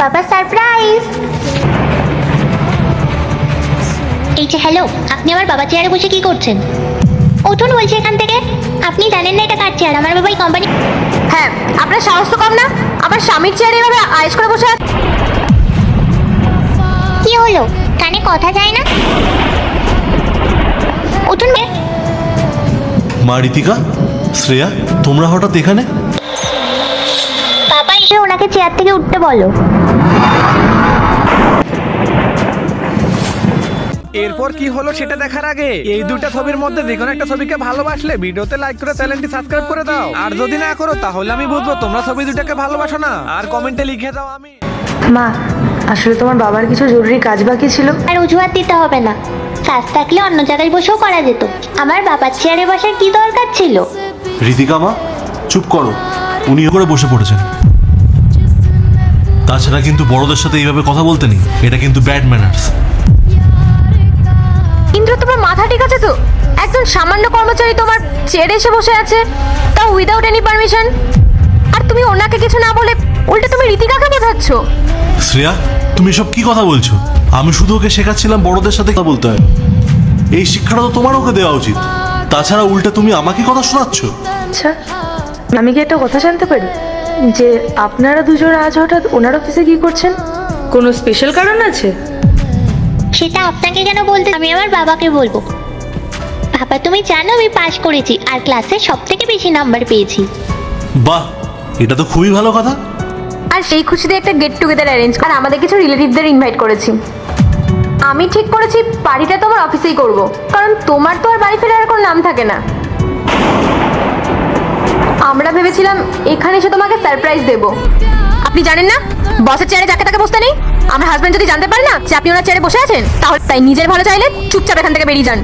বাবা সারপ্রাইজ। এই যে হ্যালো, আপনি আমার বাবা চেয়ারে বসে কি করছেন? উঠুন বলছি এখান থেকে। আপনি জানেন না এটা কার চেয়ার? আমার বাবা এই কোম্পানি। হ্যাঁ, আপনার সাহস তো কম না, আমার স্বামীর চেয়ারে এভাবে আয়েশ করে বসে আছে। কি হলো, কানে কথা যায় না? উঠুন। মা ঋতিকা, শ্রেয়া, তোমরা হঠাৎ এখানে? বাবা এসে ওনাকে চেয়ার থেকে উঠতে বলো। এরপর কি হলো সেটা দেখার আগে এই দুটা ছবির মধ্যে যে কোনো একটা ছবিকে ভালোবাসলে ভিডিওতে লাইক করে চ্যানেলটি সাবস্ক্রাইব করে দাও। আর যদি না করো তাহলে আমি বুঝবো তোমরা ছবি দুটাকে ভালোবাসো না। আর কমেন্টে লিখে দাও আমি। মা, আসলে তোমার বাবার কিছু জরুরি কাজ বাকি ছিল। আর অজুহাত দিতে হবে না, কাজ থাকলে অন্য জায়গায় বসেও করা যেত। আমার বাবার চেয়ারে বসার কি দরকার ছিল? ঋতিকা মা, চুপ করো। উনি করে বসে পড়েছেন। তাছাড়া কিন্তু বড়দের সাথে এইভাবে কথা বলতে নেই, এটা কিন্তু ব্যাড ম্যানার্স। ইন্দ্র, তোমার মাথা ঠিক আছে তো? একজন সামান্য কর্মচারী তোমার চেয়ারে এসে বসে আছে, তাও উইদাউট এনি পারমিশন। আর তুমি ওনাকে কিছু না বলে উল্টে তুমি ঋতিকাকে বোঝাচ্ছ। শ্রেয়া, তুমি সব কি কথা বলছো? আমি শুধু ওকে শেখাচ্ছিলাম বড়দের সাথে কথা বলতে হয়। এই শিক্ষাটা তো তোমার ওকে দেওয়া উচিত। তাছাড়া উল্টে তুমি আমাকে কথা শোনাচ্ছ। আচ্ছা, আমি কি একটা কথা জানতে পারি যে আপনারা দুজন আজ হঠাৎ ওনার অফিসে কি করছেন? কোনো স্পেশাল কারণ আছে? সেটা আপনাকে কেন বলতে, আমি আমার বাবাকে বলবো। বাবা, তুমি জানো আমি পাশ করেছি আর ক্লাসে সব থেকে বেশি নাম্বার পেয়েছি। বাহ, এটা তো খুবই ভালো কথা। আর সেই খুশিতে একটা গেট টুগেদার অ্যারেঞ্জ আর আমাদের কিছু রিলেটিভদের ইনভাইট করেছি। আমি ঠিক করেছি পার্টিটা তো আমার অফিসেই করব, কারণ তোমার তো আর বাড়ি ফেরার কোনো নাম থাকে না। আমরা ভেবেছিলাম এখানে এসে তোমাকে সারপ্রাইজ দেব। আপনি জানেন না বসের চেয়ারে যাকে তাকে বসতে নেই। আমার হাজবেন্ড যদি জানতে পারে না যে আপনি ওনার চেয়ারে বসে আছেন, তাহলে তাই নিজের ভালো চাইলে চুপচাপ এখান থেকে বেরিয়ে যান।